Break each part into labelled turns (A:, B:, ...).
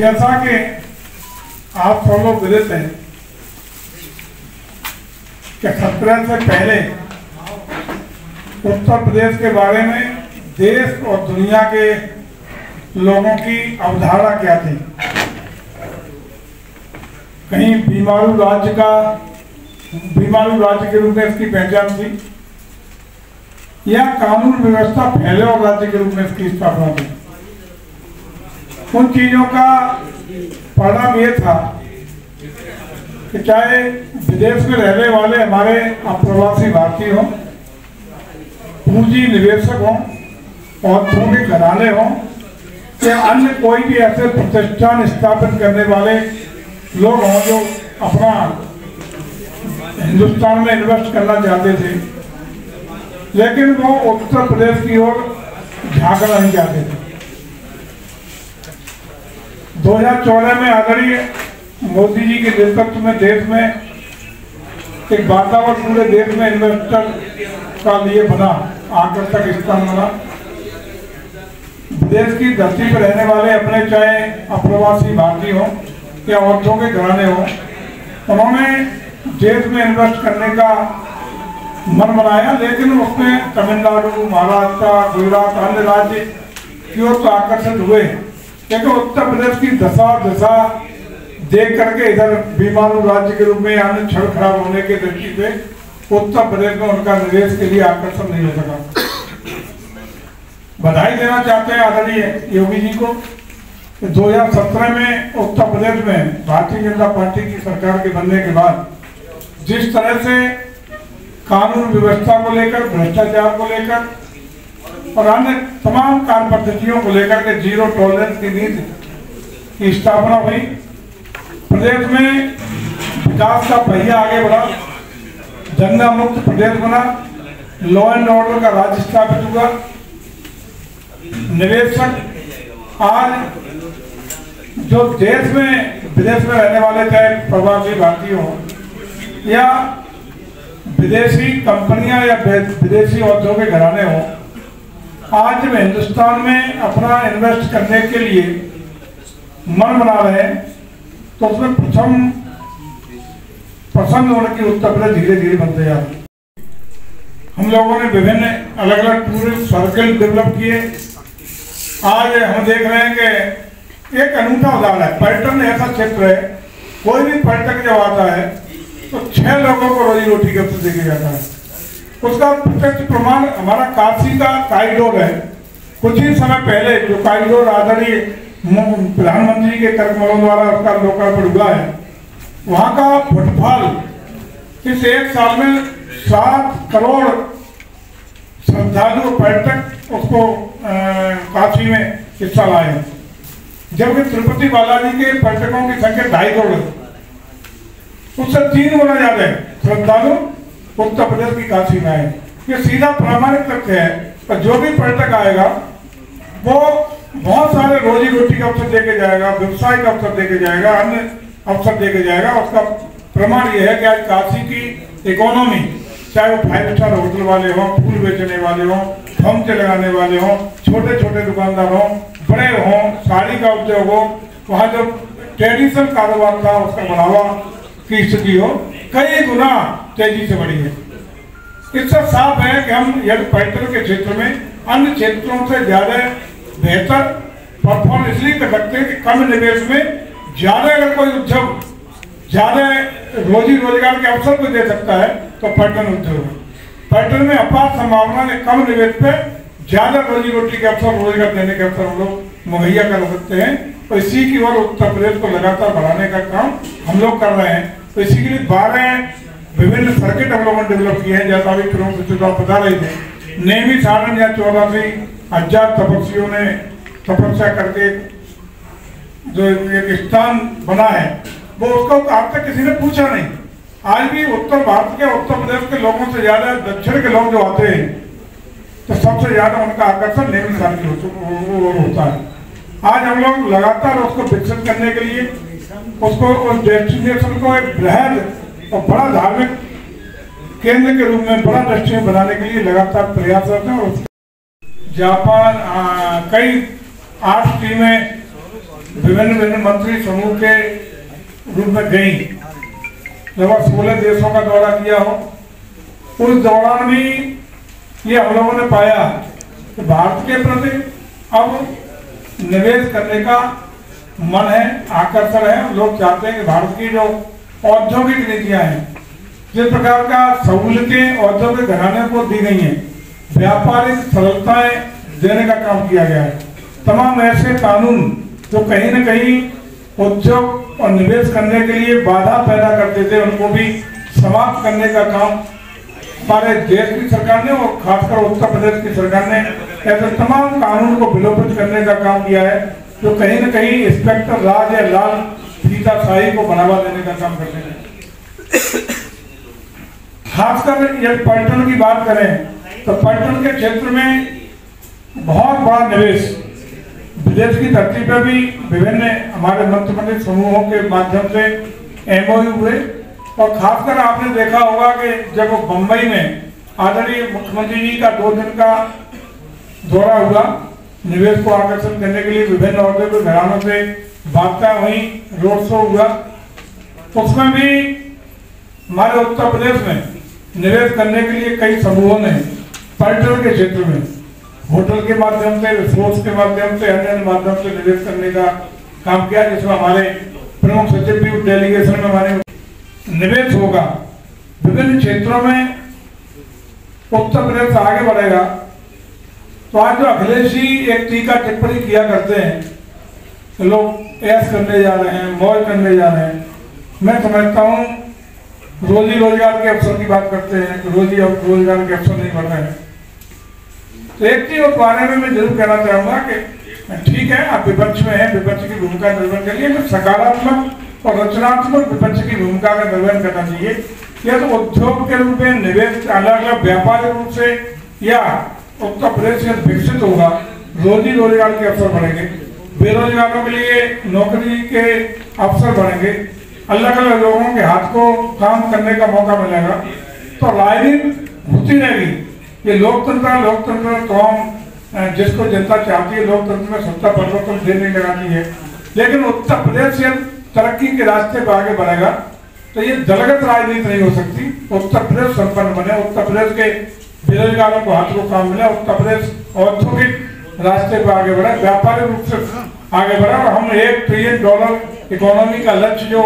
A: जैसा कि आप सब लोग विदित हैं कि 17 से पहले उत्तर प्रदेश के बारे में देश और दुनिया के लोगों की अवधारणा क्या थी। कहीं बीमारू राज्य के रूप में इसकी पहचान थी, या कानून व्यवस्था फैले और राज्य के रूप में इसकी स्थापना थी। उन चीजों का परिणाम ये था कि चाहे विदेश में रहने वाले हमारे अप्रवासी भारतीय हों, पूंजी निवेशक हों, औरतों के घराने हों, या अन्य कोई भी ऐसे प्रतिष्ठान स्थापित करने वाले लोग हों जो अपना हिंदुस्तान में इन्वेस्ट करना चाहते थे, लेकिन वो उत्तर प्रदेश की ओर झांकना नहीं चाहते थे। 2014 में आदरणीय मोदी जी के नेतृत्व में देश में एक वातावरण पूरे देश में इन्वेस्टर का लिए बना, आकर्षक स्थान बना। विदेश की धरती पर रहने वाले अपने चाहे अप्रवासी भारतीय हों या औरतों के घराने हों, उन्होंने देश में इन्वेस्ट करने का मन बनाया, लेकिन उसमें तमिलनाडु, महाराष्ट्र, गुजरात, अन्य राज्य की ओर तो आकर्षित हुए, लेकिन उत्तर प्रदेश की दशा देख करके इधर बीमारू राज्य के रूप में अन्य क्षण खराब होने के दृष्टि से उत्तर प्रदेश में उनका निवेश के लिए आकर्षण नहीं हो सका। बधाई देना चाहते हैं आदरणीय योगी जी को। 2017 में उत्तर प्रदेश में भारतीय जनता पार्टी की सरकार के बनने के बाद जिस तरह से कानून व्यवस्था को लेकर, भ्रष्टाचार को लेकर और अन्य तमाम कार्य पद्धतियों को लेकर के जीरो टॉलरेंस की नीति की स्थापना हुई, प्रदेश में विकास का पहिया आगे बढ़ा, दंगा मुक्त प्रदेश बना, लॉ एंड ऑर्डर का राज्य स्थापित हुआ। निवेशक आज जो देश में विदेश में रहने वाले चाहे प्रवासी भारतीय हों या विदेशी कंपनियां या विदेशी औद्योगिक घराने हों, आज जब हिंदुस्तान में अपना इन्वेस्ट करने के लिए मन बना रहे हैं तो उसमें प्रथम पसंद होने की उत्तर प्रदेश धीरे धीरे बनते जा रहे। हम लोगों ने विभिन्न अलग अलग टूरिस्ट सर्कल डेवलप किए। आज हम देख रहे हैं कि एक अनूठा उदाहरण है, पर्यटन ऐसा क्षेत्र है, कोई भी पर्यटक जब आता है तो 6 लोगों को रोजी रोटी के अवसर देके जाता है। उसका प्रत्यक्ष प्रमाण हमारा काशी का कॉरिडोर है। कुछ ही समय पहले जो कॉरिडोर आदरणीय प्रधानमंत्री के कर्मयों द्वारा उसका लोकार्पण हुआ है, वहाँ का फुटफॉल इस एक साल में 7 करोड़ श्रद्धालु पर्यटक उसको काशी में हिस्सा लाए, जबकि तिरुपति बालाजी के पर्यटकों की संख्या 2.5 करोड़ है। उससे 3 गुना ज्यादा श्रद्धालु उत्तर प्रदेश की काशी में आए। ये सीधा प्रामाणिक तथ्य है। और जो भी पर्यटक आएगा वो बहुत सारे रोजी रोटी का अवसर देके जाएगा, व्यवसाय का अवसर देके जाएगा, अन्य अवसर देके जाएगा। उसका प्रमाण ये है कि आज काशी की इकोनॉमी, चाहे वो 5 स्टार होटल वाले हों, फूल बेचने वाले हों, फर्म लगाने वाले हों, छोटे छोटे दुकानदार हों, बड़े हों, साड़ी का उद्योग हो, वहाँ जो ट्रेडिशनल कारोबार था उसका बढ़ावा की स्थिति हो, कई गुना तेजी से बढ़ी है। इससे साफ है कि हम यदि पर्यटन के क्षेत्र में अन्य क्षेत्रों से ज्यादा बेहतर परफॉर्म इसलिए कर सकते हैं कि कम निवेश में ज्यादा अगर कोई उद्योग ज्यादा रोजी रोजगार के अवसर को दे सकता है तो पर्यटन उद्योग है। पर्यटन में अपार संभावना है, कम निवेश पे ज्यादा रोजी रोटी के अवसर, रोजगार देने के अवसर हम लोग मुहैया कर सकते हैं। तो इसी की ओर उत्तर प्रदेश को लगातार बढ़ाने का काम हम लोग कर रहे हैं। तो इसी के लिए 12 विभिन्न सर्किट हम लोगों ने डेवलप किए हैं। जैसा अभी फिर बता रहे थे, नेमी सारण या 84,000 तपस्वियों ने तपस्या करके जो एक स्थान बना है, वो उसको आज तक किसी ने पूछा नहीं। आज भी उत्तर भारत के, उत्तर प्रदेश के लोगों से ज्यादा दक्षिण के लोग जो आते हैं तो सबसे ज्यादा उनका आकर्षण नेमी सारण होता है। आज हम लोग लगातार उसको विकसित करने के लिए, उसको उस डेस्टिनेशन को एक बृहद और बड़ा धार्मिक केंद्र के रूप में, बड़ा डेस्टिनेशन बनाने के लिए लगातार प्रयासरत हैं। जापान कई 8 टीमें विभिन्न विभिन्न मंत्री समूह के रूप में गई, लगभग 16 देशों का दौरा किया हो। उस दौरान भी ये हम लोगों ने पाया कि भारत के प्रति अब निवेश करने का मन है, आकर्षण है। लोग चाहते हैं कि भारत की जो औद्योगिक नीतियां हैं, जिस प्रकार का सहूलियतें औद्योगिक घराने को दी गई हैं, व्यापारिक सरलताएं देने का काम किया गया है, तमाम ऐसे कानून जो कहीं न कहीं उद्योग और निवेश करने के लिए बाधा पैदा करते थे, उनको भी समाप्त करने का काम हमारे देश की सरकार ने और खासकर उत्तर प्रदेश की सरकार ने ऐसे तमाम कानून को विलोपित करने का काम किया है, जो कहीं न कहीं इंस्पेक्टर राज या लाल फीताशाही को बढ़ावा देने का काम करते हैं। खासकर यदि पर्यटन की बात करें तो पर्यटन के क्षेत्र में बहुत बड़ा निवेश विदेश की धरती पर भी विभिन्न हमारे मंत्रिमंडल समूहों के माध्यम से एमओयू हुए। और खासकर आपने देखा होगा कि जब बंबई में आदरणीय मुख्यमंत्री जी का 2 दिन का दौरा हुआ, निवेश को आकर्षण करने के लिए विभिन्न औद्योगिक घरानों से वार्ता हुई, रोड शो हुआ, उसमें भी हमारे उत्तर प्रदेश में निवेश करने के लिए कई समूहों ने पर्यटन के क्षेत्र में होटल के माध्यम से, रिसोर्स के माध्यम से, अन्य माध्यम से निवेश करने का काम किया, जिसमें हमारे प्रमुख सचिव भी डेलीगेशन में हमारे निवेश होगा। विभिन्न क्षेत्रों में उत्तर प्रदेश आगे बढ़ेगा। तो आज जो अखिलेश जी एक टीका टिप्पणी किया करते हैं कि लोग ऐश करने जा रहे हैं, मौज करने जा रहे हैं, मैं समझता हूँ रोजी रोजगार के अवसर की बात करते हैं कि रोजी और रोजगार के अवसर नहीं बढ़ रहे हैं। तो एक चीज उस बारे में मैं जरूर कहना चाहूंगा कि ठीक है, आप विपक्ष में हैं, विपक्ष की भूमिका निर्वहन करिए, तो सकारात्मक और रचनात्मक विपक्ष की भूमिका का निर्वहन करना चाहिए। या तो उद्योग के रूप में निवेश अलग अलग व्यापारिक रूप से या उत्तर प्रदेश में विकसित होगा, रोजी रोजगार के अवसर बढ़ेंगे, बेरोजगारों के लिए नौकरी के अवसर बढ़ेंगे, अलग अलग लोगों के हाथ को काम करने का मौका मिलेगा, तो राजनीति होती रहेगी। ये लोकतंत्र तो हम जिसको जनता चाहती है, लोकतंत्र में सत्ता परिवर्तन देर नहीं लगाती है, लेकिन उत्तर प्रदेश से तरक्की के रास्ते पर आगे बढ़ेगा तो ये दलगत राजनीति नहीं हो सकती। उत्तर प्रदेश संपन्न बने, उत्तर प्रदेश के बेरोजगारों को हाथ को काम मिले, उत्तर प्रदेश औद्योगिक रास्ते पर आगे बढ़े, व्यापारिक रूप से आगे बढ़े और हम $1 ट्रिलियन इकोनॉमी का लक्ष्य जो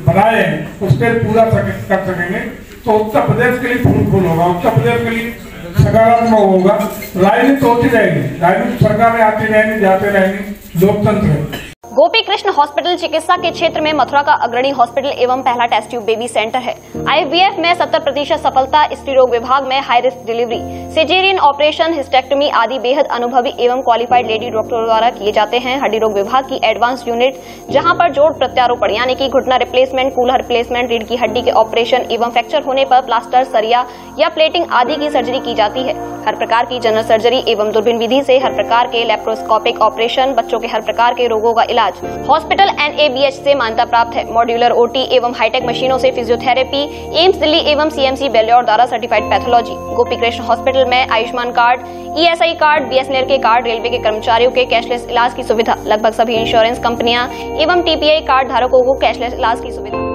A: बनाए हैं उसके पूरा कर सकेंगे। तो उत्तर प्रदेश के लिए फ्रूटफुल होगा, उत्तर प्रदेश के लिए सकारात्मक होगा। राजनीति होती रहेगी, राजनीति सरकारें आती रहेंगी, जाते रहेंगी, लोकतंत्र है।
B: गोपी कृष्ण हॉस्पिटल चिकित्सा के क्षेत्र में मथुरा का अग्रणी हॉस्पिटल एवं पहला टेस्ट ट्यूब बेबी सेंटर है। IVF में 70% सफलता, स्त्री रोग विभाग में high risk delivery, caesarean operation, hysterectomy आदि बेहद अनुभवी एवं क्वालिफाइड लेडी डॉक्टरों द्वारा किए जाते हैं। हड्डी रोग विभाग की एडवांस यूनिट, जहां पर जोड़ प्रत्यारोपण यानी कि घुटना रिप्लेसमेंट, कूल्हा रिप्लेसमेंट, रीढ़ की हड्डी के ऑपरेशन एवं फ्रैक्चर होने पर प्लास्टर, सरिया या प्लेटिंग आदि की सर्जरी की जाती है। हर प्रकार की जनरल सर्जरी एवं दूरबीन विधि से हर प्रकार के लेप्रोस्कोपिक ऑपरेशन, बच्चों के हर प्रकार के रोगों का इलाज। हॉस्पिटल NABH से मान्यता प्राप्त है। मॉड्यूलर OT एवं हाईटेक मशीनों से फिजियोथेरेपी, एम्स दिल्ली एवं CMC बेल्योर द्वारा certified pathology. Gopi Krishna hospital में Ayushman card, ESI card, BSNL के कार्ड, रेलवे के कर्मचारियों के कैशलेस इलाज की सुविधा। लगभग सभी इंश्योरेंस कंपनियां एवं TPI कार्ड धारकों को कैशलेस इलाज की सुविधा।